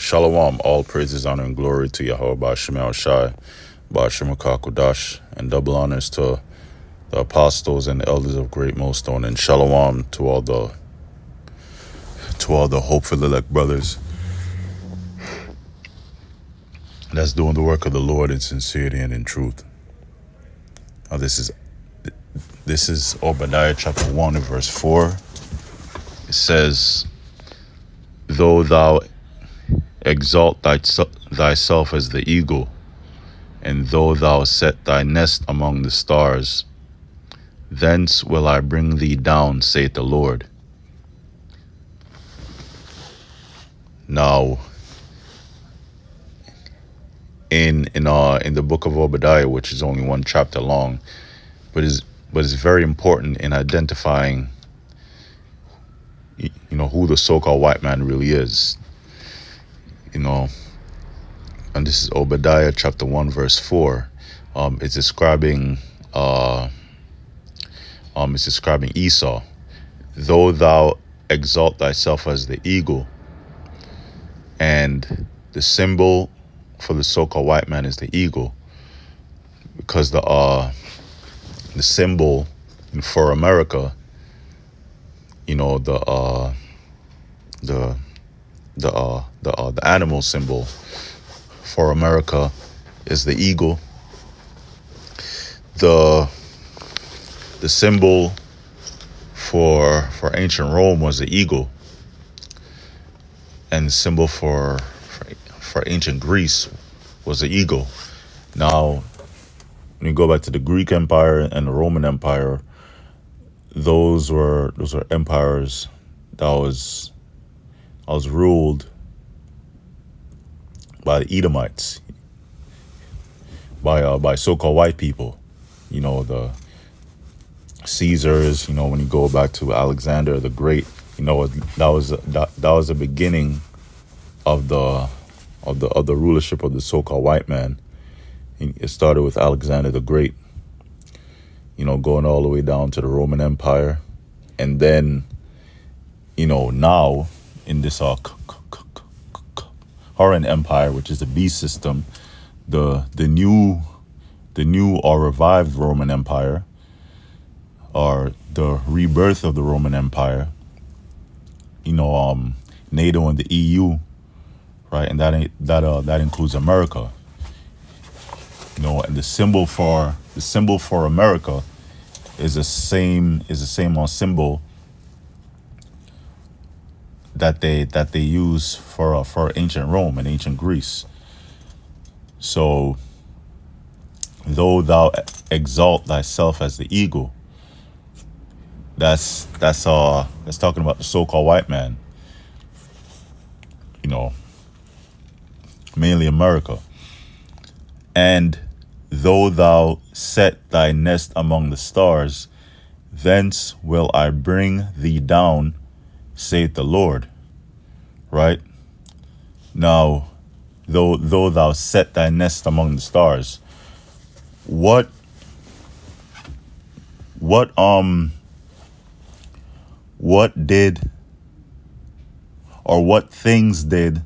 Shalom, all praises, honor, and glory to Yahweh Ba'Shem Shai, Ba'Shem Kudash, and double honors to the apostles and the elders of Great Millstone, and Shalom to all the hopeful elect brothers that's doing the work of the Lord in sincerity and in truth. Now this is Obadiah chapter 1 and verse 4. It says, "Though thou exalt thyself as the eagle, and though thou set thy nest among the stars, thence will I bring thee down, saith the Lord." Now, in the book of Obadiah, which is only one chapter long, but is very important in identifying, who the so-called white man really is. And this is Obadiah chapter 1 verse 4. It's describing Esau. "Though thou exalt thyself as the eagle," and the symbol for the so-called white man is the eagle, because the symbol for America, the animal symbol for America is the eagle. The symbol for ancient Rome was the eagle, and the symbol for ancient Greece was the eagle. Now, when you go back to the Greek Empire and the Roman Empire, those were empires that was ruled by the Edomites, by so-called white people. The Caesars. When you go back to Alexander the Great, that was the beginning of the rulership of the so-called white man. It started with Alexander the Great, going all the way down to the Roman Empire, and then now in this current empire, which is the beast system, the new or revived Roman Empire, or the rebirth of the Roman Empire. NATO and the EU, right? And that includes America. And the symbol for America is the same symbol that they use for ancient Rome and ancient Greece. So, "Though thou exalt thyself as the eagle," that's talking about the so-called white man. Mainly America. "And though thou set thy nest among the stars, thence will I bring thee down, saith the Lord." Right? Now, though thou set thy nest among the stars, what did, or what things did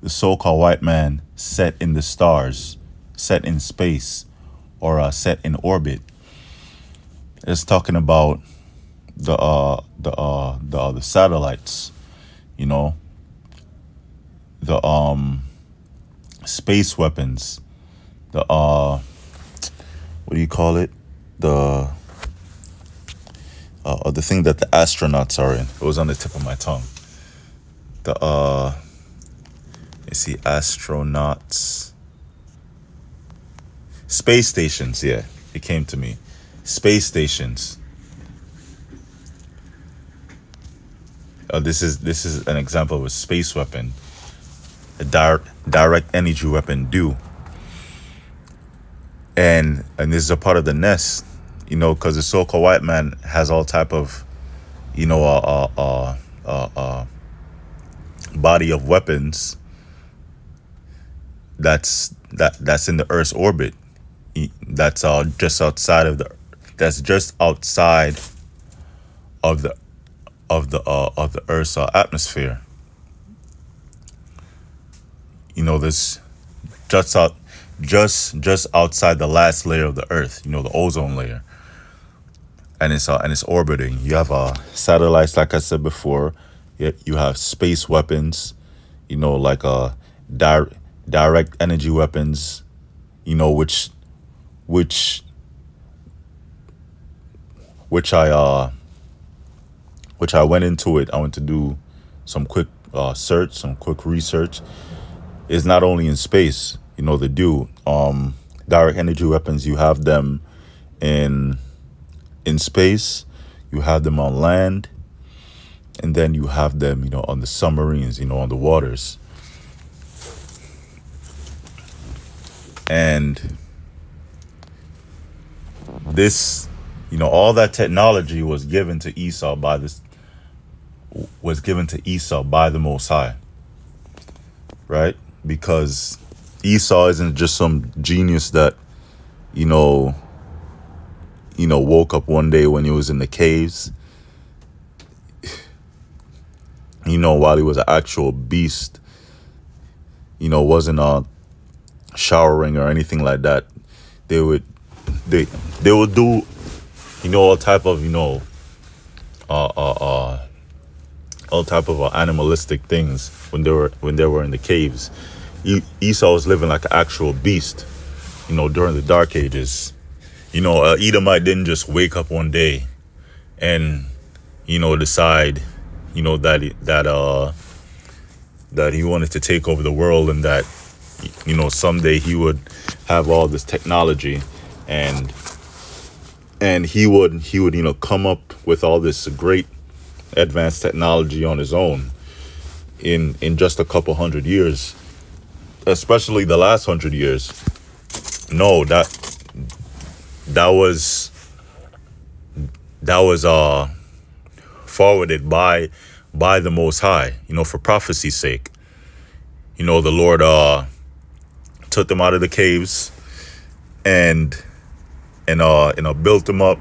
the so-called white man set in the stars, set in space, or set in orbit? It's talking about the satellites, the space weapons, the what do you call it? The thing that the astronauts are in. It was on the tip of my tongue. Astronauts. Space stations, yeah. It came to me. Space stations. This is an example of a space weapon. A direct energy weapon, D.E.W. And this is a part of the nest, because the so-called white man has all type of, body of weapons that's in the Earth's orbit. That's just outside of the Earth's atmosphere. this just out just outside the last layer of the earth, the ozone layer. And it's orbiting. You have satellites, like I said before. You have space weapons, like direct energy weapons, which which which I went into it. I went to do some quick some quick research. Is not only in space, they do direct energy weapons. You have them in space, you have them on land, and then you have them, on the submarines, on the waters. And this, all that technology was given to Esau by the Most High, right? Because Esau isn't just some genius that, woke up one day when he was in the caves, while he was an actual beast, wasn't showering or anything like that. They would do, all type of, all type of animalistic things when they were in the caves. Esau was living like an actual beast, during the Dark Ages. Edomite didn't just wake up one day and, decide, that he wanted to take over the world, and that, someday he would have all this technology, and he would, come up with all this great advanced technology on his own in just a couple hundred years, especially the last 100 years. No, that was forwarded by the Most High, for prophecy's sake. The Lord took them out of the caves and built them up,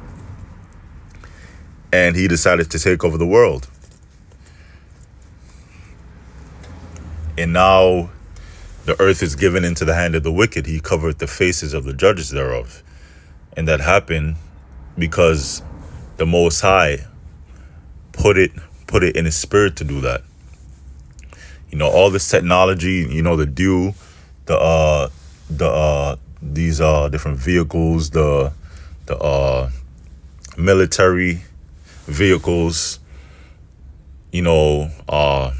and he decided to take over the world. And now the earth is given into the hand of the wicked. He covered the faces of the judges thereof. And that happened because the Most High put it in his spirit to do that. All this technology, the D.E.W, these different vehicles, the military vehicles, the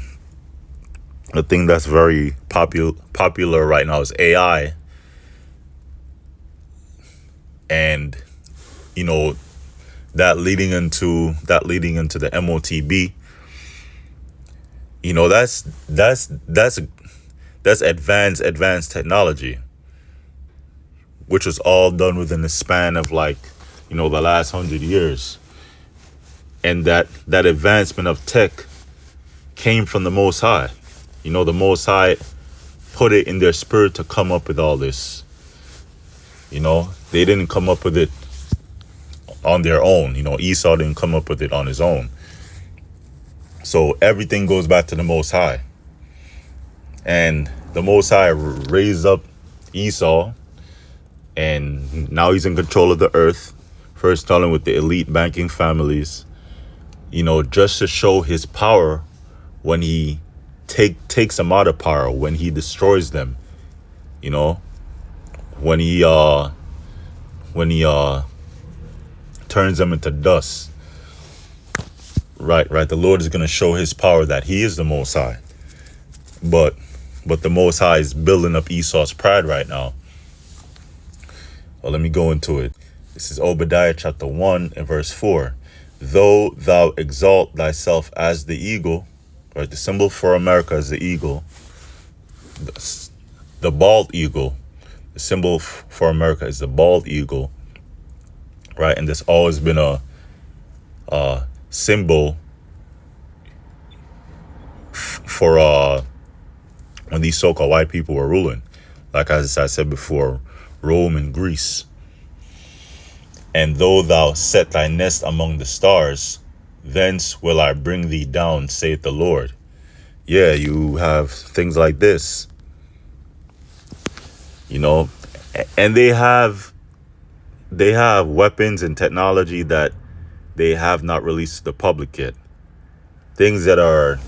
thing that's very popular right now is AI. And that leading into the MOTB, that's advanced technology, which was all done within the span of the last 100 years. And that advancement of tech came from the Most High. The Most High put it in their spirit to come up with all this. They didn't come up with it on their own. Esau didn't come up with it on his own. So everything goes back to the Most High. And the Most High raised up Esau, and now he's in control of the earth. First starting with the elite banking families, just to show his power when he takes them out of power, when he destroys them, when he turns them into dust. Right. The Lord is going to show his power that he is the Most High. But the Most High is building up Esau's pride right now. Well, let me go into it. This is Obadiah chapter 1 and verse 4. Though thou exalt thyself as the eagle, right? The symbol for America is the eagle, the bald eagle. The symbol for America is the bald eagle, right? And there's always been a symbol for when these so-called white people were ruling, like as I said before, Rome and Greece. And though thou set thy nest among the stars, thence will I bring thee down, saith the Lord. Yeah, you have things like this, you know, and they have weapons and technology that they have not released to the public yet. Things that are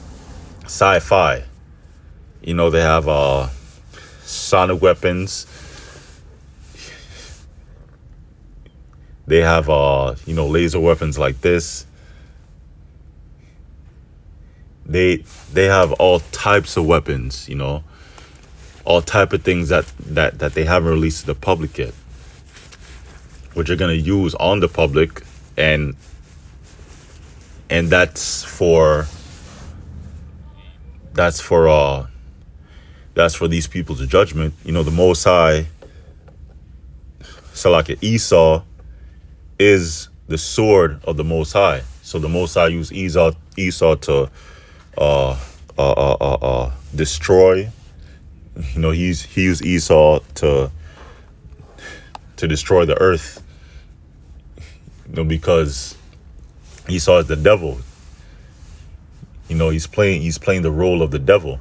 sci-fi. You know, they have sonic weapons. They have laser weapons like this. They have all types of weapons, all type of things that they haven't released to the public yet, which are going to use on the public, and that's for these people's judgment. The Most High, so like Esau is the sword of the Most High. So the Most High used Esau to destroy. He used Esau to destroy the earth. Because Esau is the devil. He's playing the role of the devil.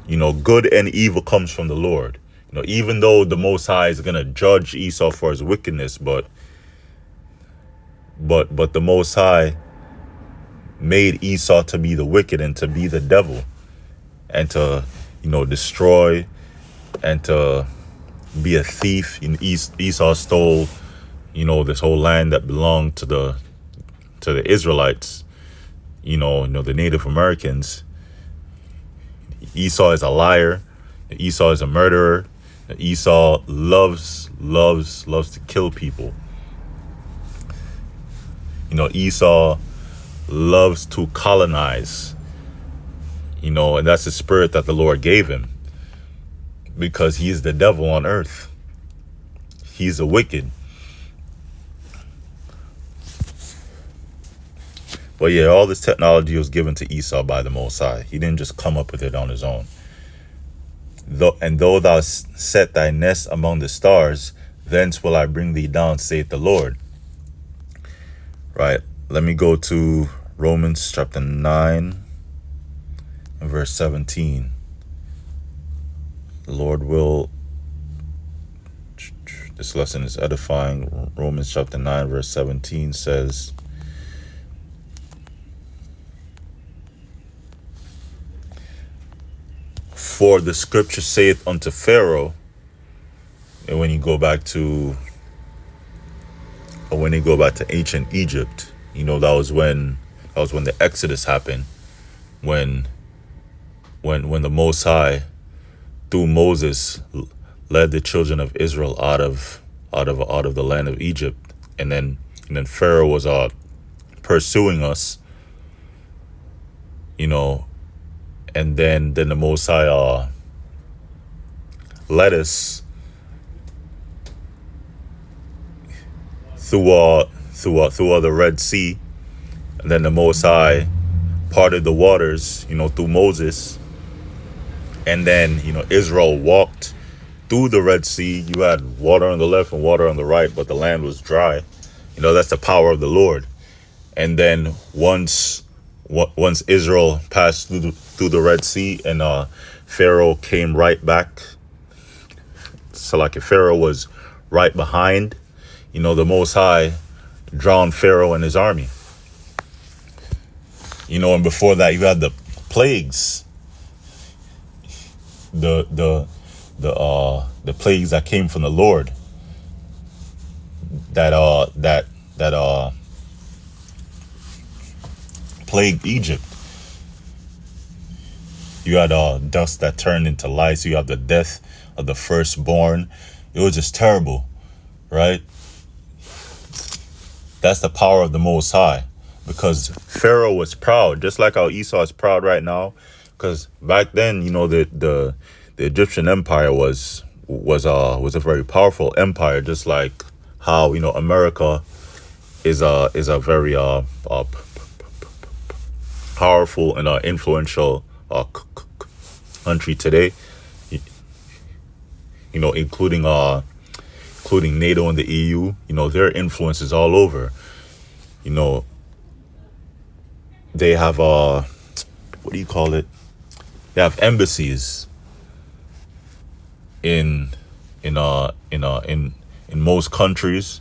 Good and evil comes from the Lord. Even though the Most High is gonna judge Esau for his wickedness, but the Most High made Esau to be the wicked and to be the devil, and to destroy, and to be a thief. Esau stole this whole land that belonged to the Israelites, the Native Americans. Esau is a liar. Esau is a murderer. Esau loves to kill people. Esau loves to colonize, and that's the spirit that the Lord gave him, because he is the devil on earth. He's a wicked. But yeah, all this technology was given to Esau by the Most High. He didn't just come up with it on his own. Though thou set thy nest among the stars, thence will I bring thee down, saith the Lord. Right. Let me go to Romans chapter 9 and verse 17. The Lord will... This lesson is edifying. Romans chapter 9 verse 17 says... For the scripture saith unto Pharaoh, and when you go back to ancient Egypt, that was when the Exodus happened, when the Most High, through Moses, led the children of Israel out of the land of Egypt, and then Pharaoh was pursuing us, and then the Most High led us through the Red Sea, and then the Most High parted the waters, through Moses, and then Israel walked through the Red Sea. You had water on the left and water on the right, but the land was dry. That's the power of the Lord. And then once Israel passed through the Red Sea, and Pharaoh came right back. So like if Pharaoh was right behind, the Most High drowned Pharaoh and his army. And before that you had the plagues. The plagues that came from the Lord that plagued Egypt. You had dust that turned into lice. You have the death of the firstborn. It was just terrible, right? That's the power of the Most High, because Pharaoh was proud, just like how Esau is proud right now. Because back then, the Egyptian empire was a very powerful empire, just like how America is a very powerful and influential country today, including NATO and the EU. Their influence is all over. They have what do you call it? They have embassies in in most countries,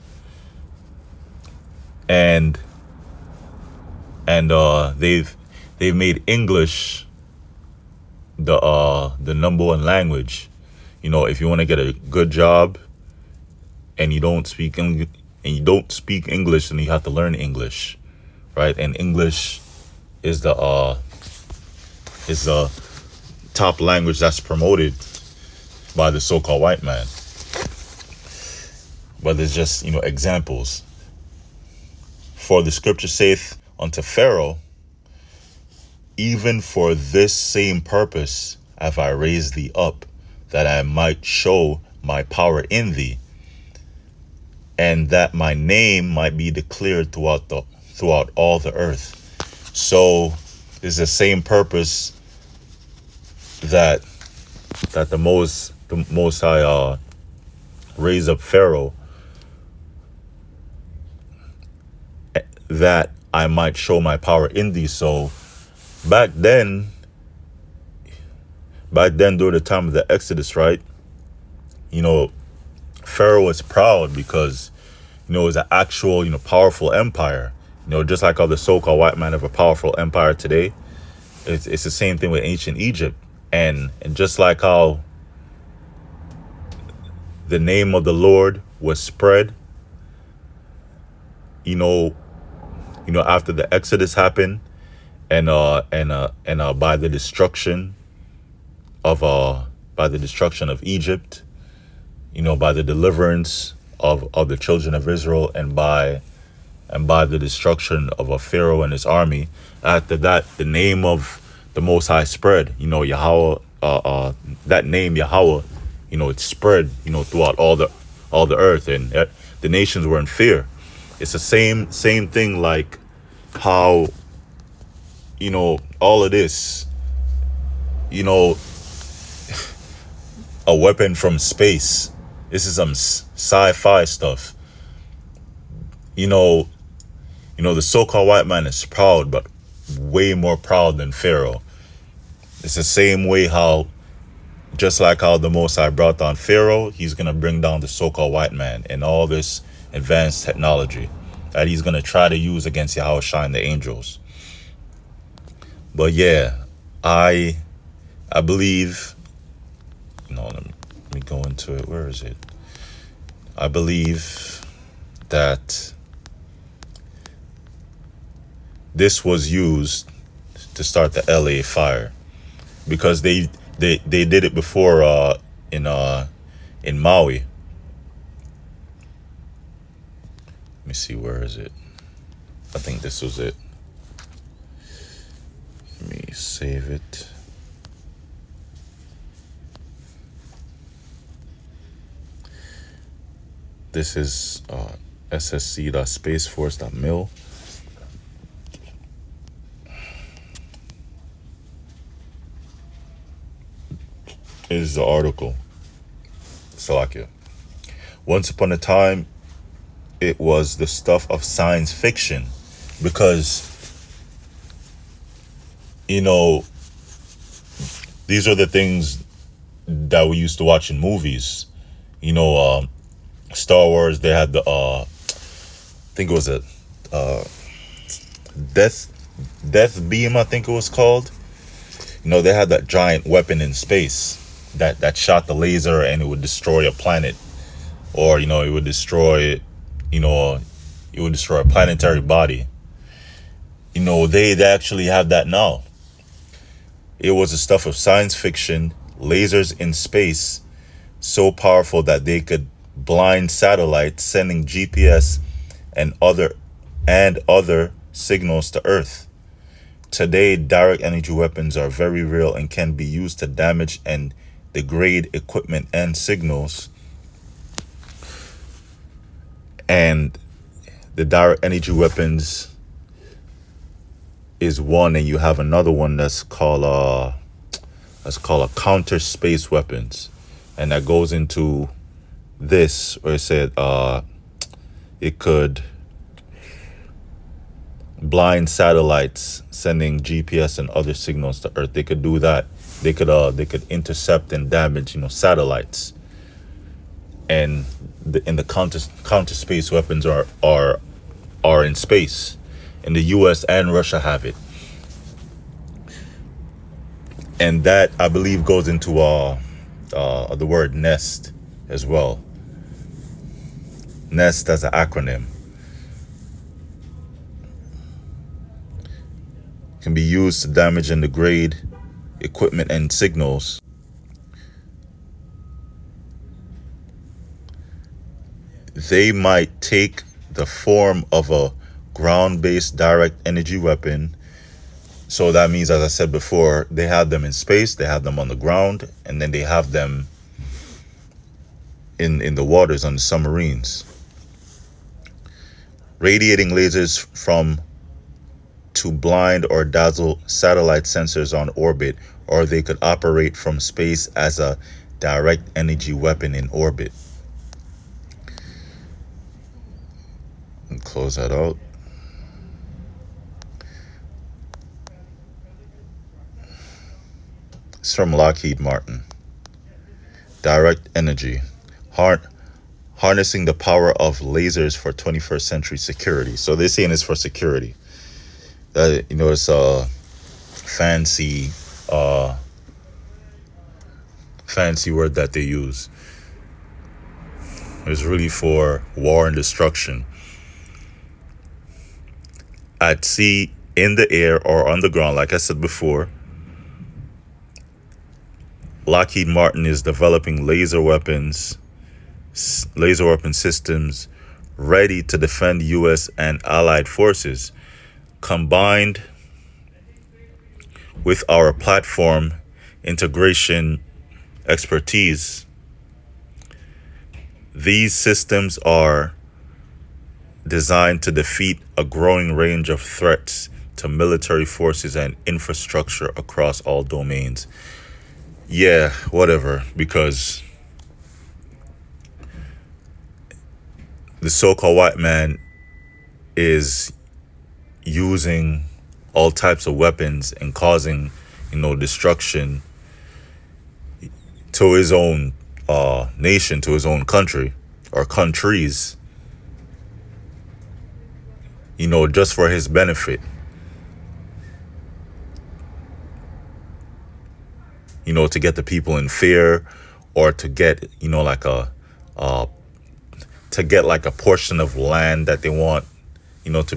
and they've made English the number one language. If you want to get a good job and you don't speak English, then you have to learn English, right? And English is the top language that's promoted by the so-called white man. But there's just examples. For the scripture saith unto Pharaoh, even for this same purpose have I raised thee up, that I might show my power in thee, and that my name might be declared throughout all the earth. So it's the same purpose that the most High raised up Pharaoh, that I might show my power in thee. So back then during the time of the Exodus, right? Pharaoh was proud because it was an actual powerful empire. Just like how the so-called white man have a powerful empire today. It's the same thing with ancient Egypt, and just like how the name of the Lord was spread, after the Exodus happened, and by the destruction of Egypt, by the deliverance of the children of Israel, and by the destruction of a Pharaoh and his army. After that, the name of the Most High spread. Yahweh, that name Yahweh, it spread, throughout all the earth, and the nations were in fear. It's the same thing, like how all of this, a weapon from space. This is some sci-fi stuff. The so-called white man is proud, but way more proud than Pharaoh. It's the same way how, just like how the Most High brought down Pharaoh, he's going to bring down the so-called white man and all this advanced technology that he's going to try to use against Yahweh Shai and the angels. But yeah, I believe, let me go into it. Where is it? I believe that this was used to start the LA fire, because they did it before in Maui. Let me see, where is it? I think this was it. Let me save it. This is ssc.spaceforce.mil. Is the article. Salakia. Once upon a time, it was the stuff of science fiction, because these are the things that we used to watch in movies. Star Wars, they had the I think it was a death beam, I think it was called. They had that giant weapon in space that shot the laser, and it would destroy a planet, or it would destroy a planetary body. They actually have that now. It was the stuff of science fiction. Lasers in space, so powerful that they could blind satellites, sending GPS and other signals to Earth. Today, direct energy weapons are very real and can be used to damage and degrade equipment and signals. And the direct energy weapons is one, and you have another one that's called a counter space weapons, and that goes into this, where it said it could blind satellites, sending GPS and other signals to Earth. They could do that. they could intercept and damage, satellites. And the counter space weapons are in space, and the U.S. and Russia have it. And that, I believe, goes into the word nest as well. Nest as an acronym can be used to damage and degrade equipment and signals. They might take the form of a ground-based direct energy weapon. So that means, as I said before, they have them in space, they have them on the ground, and then they have them in the waters on the submarines. Radiating lasers from to blind or dazzle satellite sensors on orbit, or they could operate from space as a direct energy weapon in orbit. And close that out. It's from Lockheed Martin. Direct energy. Harnessing the power of lasers for 21st century security. So they're saying it's for security. It's a fancy word that they use. It's really for war and destruction. At sea, in the air, or on the ground, like I said before, Lockheed Martin is developing laser weapon systems ready to defend U.S. and allied forces. Combined with our platform integration expertise, these systems are designed to defeat a growing range of threats to military forces and infrastructure across all domains. Yeah, whatever, because the so-called white man is using all types of weapons and causing, destruction to his own nation, to his own country or countries, just for his benefit. To get the people in fear, or to get, to get like a portion of land that they want, to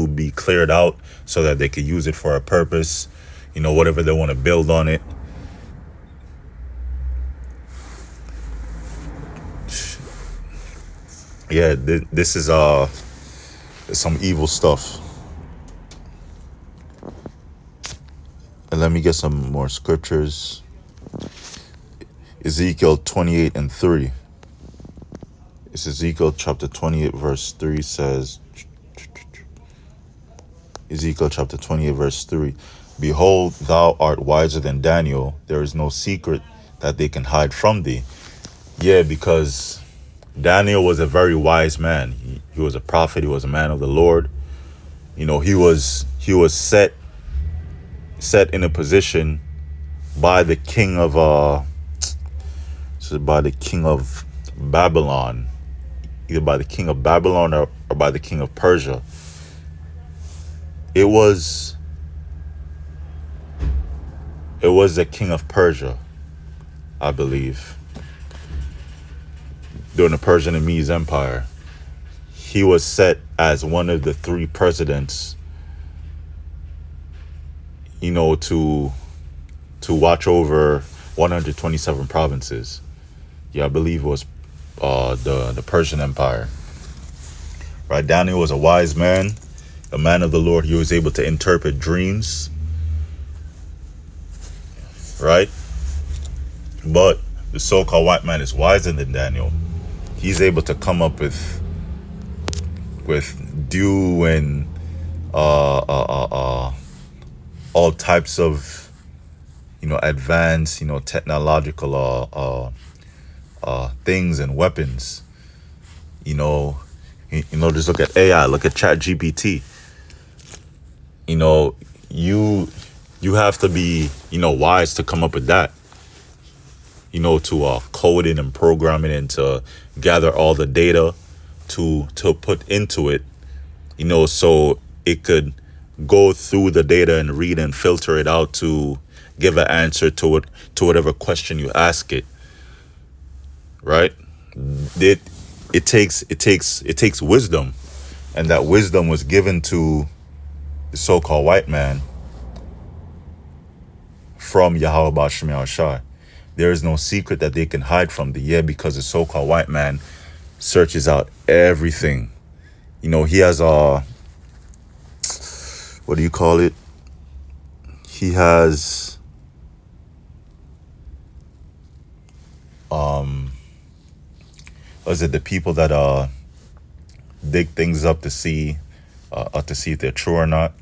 be cleared out so that they could use it for a purpose, whatever they want to build on it. Yeah, this is some evil stuff. And let me get some more scriptures. Ezekiel 28:3. It's Ezekiel chapter 28 verse 3 says, Ezekiel chapter 28 verse 3, behold, thou art wiser than Daniel. There is no secret that they can hide from thee. Yeah, because Daniel was a very wise man. He was a prophet. He was a man of the Lord. He was set in a position by the king of Babylon, either by the king of Babylon or by the king of Persia. It was the king of Persia, I believe, during the Persian and Medes Empire. He was set as one of the three presidents, to watch over 127 provinces. Yeah, I believe it was the Persian Empire. Right, Daniel was a wise man, a man of the Lord. He was able to interpret dreams. Right? But the so-called white man is wiser than Daniel. He's able to come up with dew and all types of advanced technological things and weapons. Just look at AI, look at ChatGPT. You have to be, wise to come up with that. To code it and program it and to gather all the data to put into it, so it could go through the data and read and filter it out to give an answer to whatever question you ask it. Right? It takes wisdom, and that wisdom was given to the so-called white man from Yahweh Ba'Shem Yahushua. There is no secret that they can hide from the because the so-called white man searches out everything. He has what do you call it? He has was it the people that dig things up to see if they're true or not?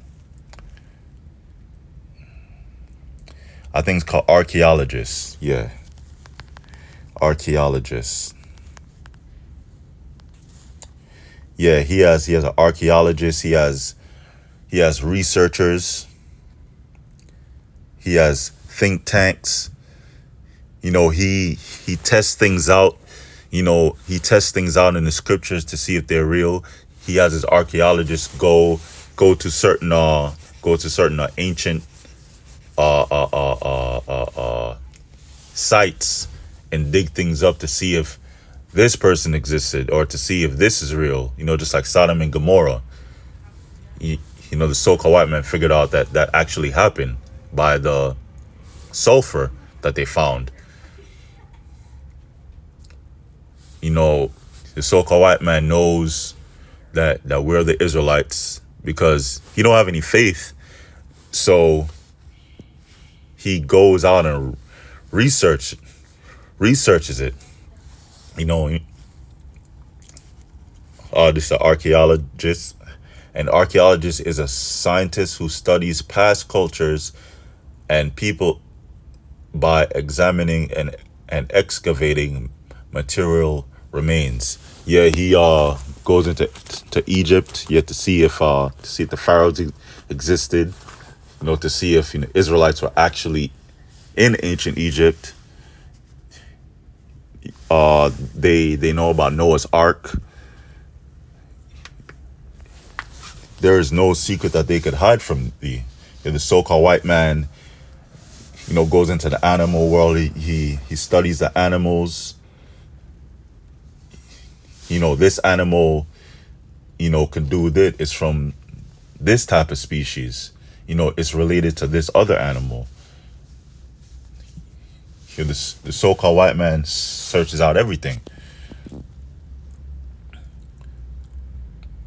I think it's called archaeologists. Yeah. Archaeologists. Yeah, he has an archaeologist, he has researchers, he has think tanks. He tests things out. He tests things out in the scriptures to see if they're real. He has his archaeologists go to certain ancient sites and dig things up to see if this person existed or to see if this is real. Just like Sodom and Gomorrah. The so-called white man figured out that actually happened by the sulfur that they found. The so-called white man knows that we're the Israelites because he don't have any faith. So he goes out and researches it. This is an archaeologist. An archaeologist is a scientist who studies past cultures and people by examining and excavating material remains. Yeah, he goes into Egypt, to see if the pharaohs existed, to see if Israelites were actually in ancient Egypt. They know about Noah's Ark. There is no secret that they could hide from the so-called white man. Goes into the animal world. He studies the animals. This animal, can do this. It's from this type of species. It's related to this other animal. The so-called white man searches out everything.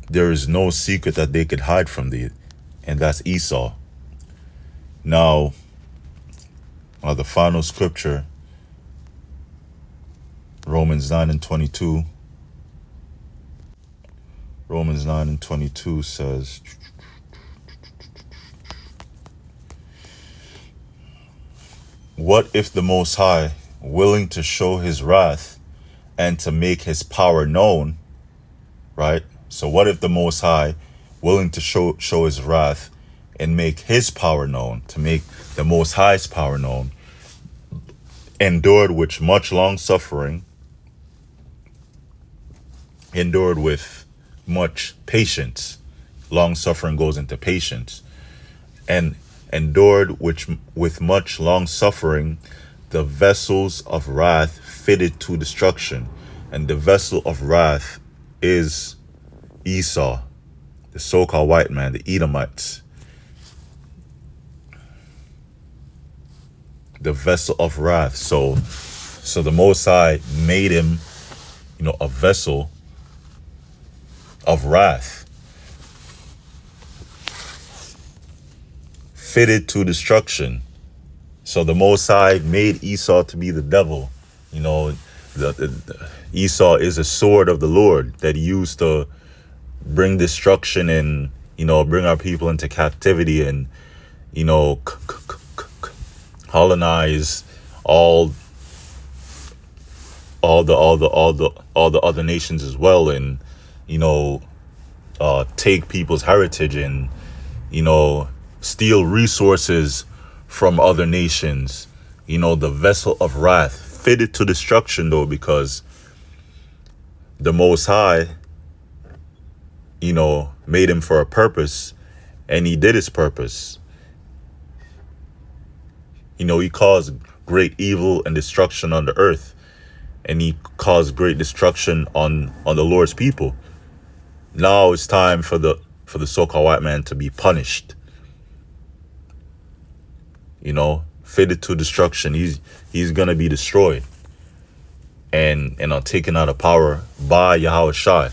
There is no secret that they could hide from thee, and that's Esau. Now, the final scripture, Romans 9:22. Romans 9:22 says, "What if the Most High, willing to show his wrath and to make his power known," right? So what if the Most High, willing to show his wrath and make his power known, to make the Most High's power known, endured with much long suffering, endured with much patience. Long suffering goes into patience. And endured with much long suffering the vessels of wrath fitted to destruction. And the vessel of wrath is Esau, the so-called white man, the Edomites. The vessel of wrath. So the Most High made him, a vessel of wrath, fitted to destruction. So the Most High made Esau to be the devil. Esau is a sword of the Lord that he used to bring destruction and, bring our people into captivity and, colonize all the other nations as well, and take people's heritage and steal resources from other nations. The vessel of wrath, fitted to destruction, though, because the Most High, made him for a purpose, and he did his purpose. He caused great evil and destruction on the earth, and he caused great destruction on the Lord's people. Now it's time for the so-called white man to be punished. Fitted to destruction. He's gonna be destroyed and taken out of power by Yahweh Shai.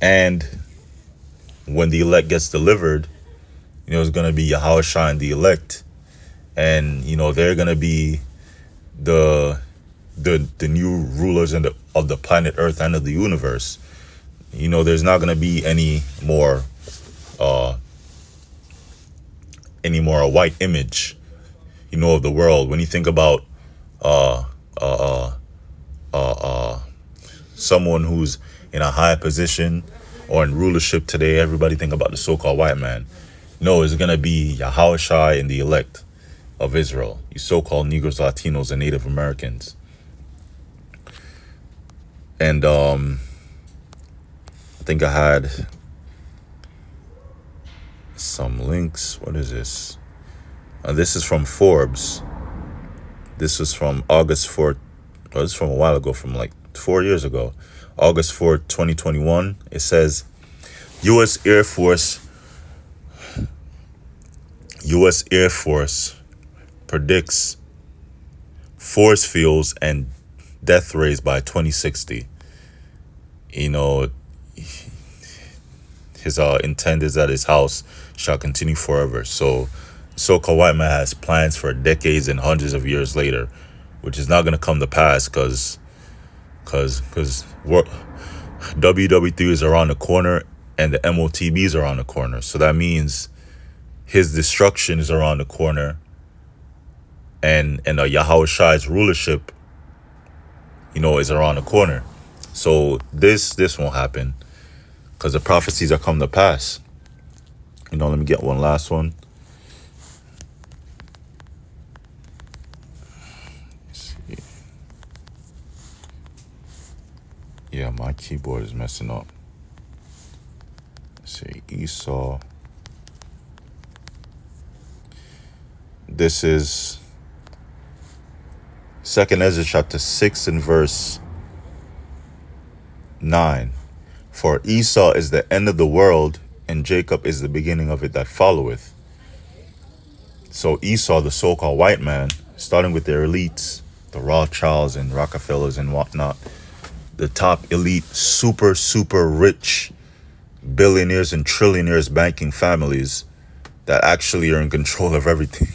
And when the elect gets delivered, it's gonna be Yahweh Shai and the elect, and they're gonna be the new rulers of the planet Earth and of the universe. There's not gonna be any more a white image, of the world. When you think about someone who's in a high position or in rulership today, everybody think about the so-called white man. No, it's gonna be Yahweh Shai and the elect of Israel, you so-called Negroes, Latinos, and Native Americans. And I think I had some links. What is this? This is from Forbes. This is from August 4th. Oh, this is from a while ago, from like 4 years ago. August 4th, 2021. It says, U.S. Air Force predicts force fields and death rates by 2060. His intent is that his house shall continue forever. So so-called white man has plans for decades and hundreds of years later, which is not going to come to pass because WW3 is around the corner and the MOTBs are around the corner. So that means his destruction is around the corner, and Yahweh Shai's rulership, is around the corner. So this won't happen because the prophecies are come to pass. Let me get one last one. Let's see. Yeah, my keyboard is messing up. Let's see, Esau. This is 2nd Ezra chapter 6 and verse 9. For Esau is the end of the world, and Jacob is the beginning of it that followeth. So Esau, the so-called white man, starting with their elites, the Rothschilds and Rockefellers and whatnot, the top elite, super, super rich billionaires and trillionaires banking families that actually are in control of everything.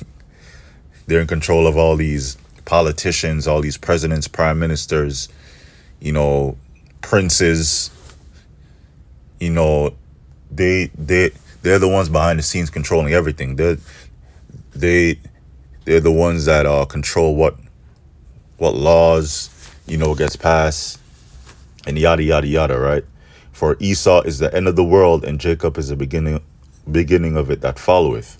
They're in control of all these politicians, all these presidents, prime ministers, princes. They're the ones behind the scenes controlling everything. They're the ones that control what laws gets passed, and yada yada yada, right? For Esau is the end of the world, and Jacob is the beginning of it that followeth.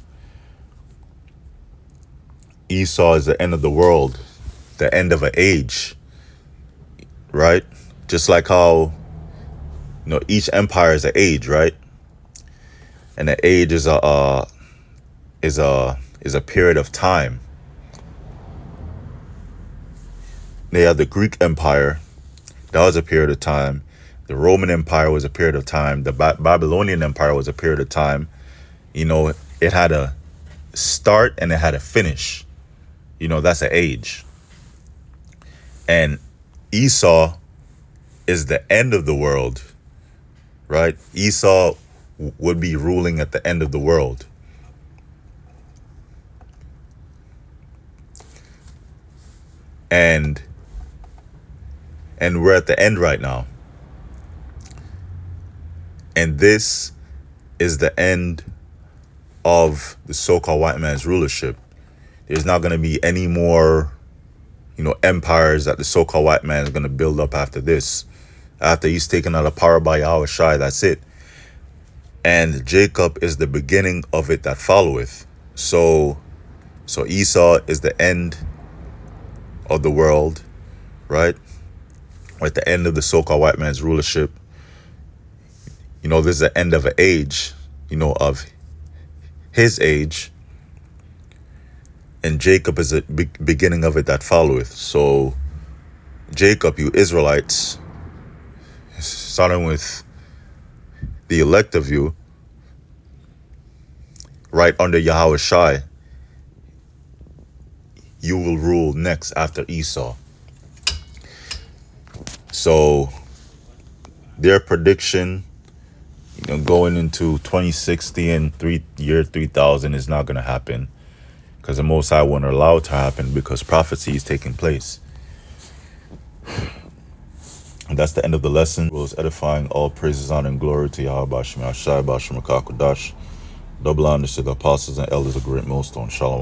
Esau is the end of the world, the end of an age, right? Just like how each empire is an age, right? And an age is a period of time. They had the Greek Empire, that was a period of time. The Roman Empire was a period of time. The Babylonian Empire was a period of time. It had a start and it had a finish. That's an age. And Esau is the end of the world, right? Esau would be ruling at the end of the world. And we're at the end right now. And this is the end of the so-called white man's rulership. There's not going to be any more, empires that the so-called white man is going to build up after this. After he's taken out of power by Yahweh Shai, that's it. and Jacob is the beginning of it that followeth. So Esau is the end of the world, right? Or at the end of the so-called white man's rulership. This is the end of an age, of his age. And Jacob is the beginning of it that followeth. So Jacob, you Israelites, starting with the elect of you, right under Yahweh Shai, you will rule next after Esau. So their prediction, going into 2060 and year 3000 is not going to happen, because the Most High won't allow it to happen, because prophecy is taking place. And that's the end of the lesson. It was edifying. All praises, honor, and glory to Yahweh Bashim Yashai Bashim Akakudash. Double honors to the apostles and elders of Great Millstone. Shalom.